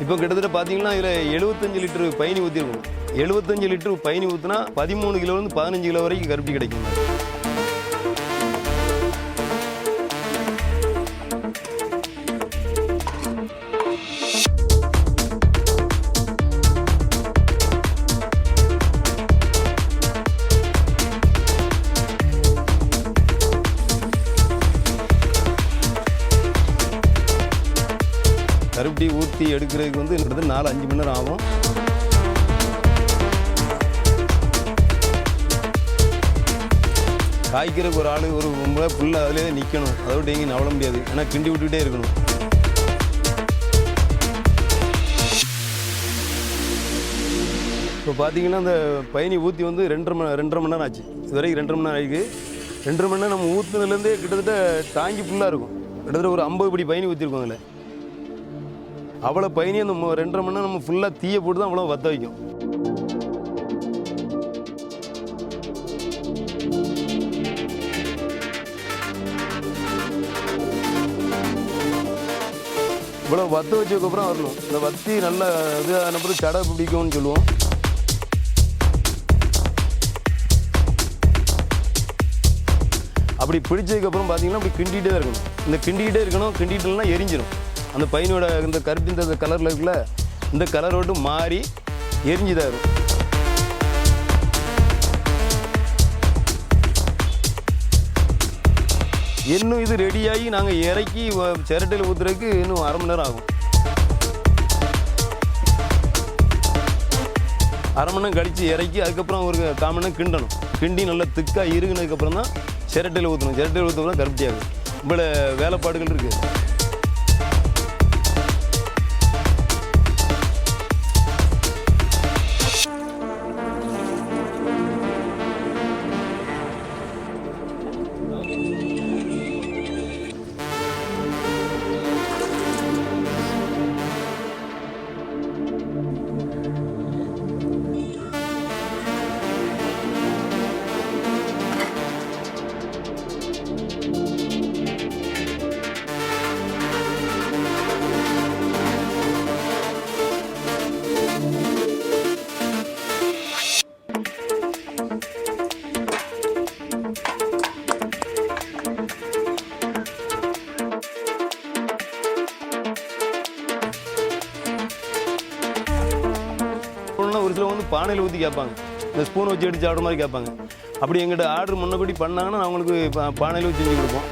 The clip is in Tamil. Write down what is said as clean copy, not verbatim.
இப்போ கிட்டத்தட்ட பார்த்தீங்கன்னா இதில் 75 லிட்டரு பயணி ஊற்றிருக்கணும். 75 லிட்டரு பயணி ஊற்றினா 13 கிலோலேருந்து 15 கிலோ வரைக்கும் கருப்பட்டி கிடைக்கும். கருப்பட்டி ஊற்றி எடுக்கிறதுக்கு வந்து கிட்டத்தட்ட 4-5 மணி நேரம் ஆகும். காய்க்கிறதுக்கு ஒரு ஆள் ஒரு முறை ஃபுல்லாக அதிலே நிற்கணும். அதை விட்டு எங்கேயும் நவள முடியாது. ஏன்னா கிண்டி விட்டுக்கிட்டே இருக்கணும். இப்போ பார்த்தீங்கன்னா அந்த பயணி ஊற்றி வந்து 2.5 மணி நேரம் ஆச்சு. இது வரைக்கும் 2.5 மணி நேரம் ஆகிருக்கு. 2.5 மணி நேரம் நம்ம ஊற்றுனதுலேருந்தே கிட்டத்தட்ட தாங்கி ஃபுல்லாக இருக்கும். கிட்டத்தட்ட ஒரு 50 படி பயணி ஊற்றிருக்கோம். அதில் அவ்வளோ பயணி அந்த 2.5 மணி நேரம் நம்ம ஃபுல்லாக தீயை போட்டு தான் அவ்வளோ வற்ற வைக்கும். இவ்வளோ வற்ற வச்சதுக்கப்புறம் வரணும். இந்த வத்தி நல்லா இது அனுப்புறது சடை பிடிக்கும்னு சொல்லுவோம். அப்படி பிடிச்சதுக்கப்புறம் பார்த்தீங்கன்னா அப்படி கிண்டிகிட்டே தான் இருக்கணும். இந்த கிண்டிகிட்டே இருக்கணும். கிண்டிகிட்டலாம் எரிஞ்சிடும். அந்த பையனோட இந்த கருப்பி இந்த கலரில் இருக்குல்ல, இந்த கலரோடு மாறி எரிஞ்சுதான் இருக்கும். இன்னும் இது ரெடியாகி நாங்கள் இறக்கி சிரட்டையில் ஊற்றுறதுக்கு இன்னும் 1/2 மணி நேரம் ஆகும். 1/2 மணி நேரம் கழித்து இறக்கி அதுக்கப்புறம் ஒரு 1/4 மணி நேரம் கிண்டணும். கிண்டி நல்லா திக்காக இருங்கினதுக்கப்புறம் தான் சிரட்டையில் ஊற்றணும். சிரட்டையில் ஊற்றப்பறம் கருப்பட்டி ஆகும். இவ்வளோ வேலைப்பாடுகள் இருக்குது. ஒரு சில வந்து பானையில் ஊற்றி கேட்பாங்க. இந்த ஸ்பூனை வச்சு எடுத்து சாப்பிட்ற மாதிரி கேட்பாங்க. அப்படி எங்கிட்ட ஆர்டர் முன்னக்கூட்டி பண்ணாங்கன்னா அவங்களுக்கு பானையில் ஊற்றி செஞ்சு கொடுப்போம்.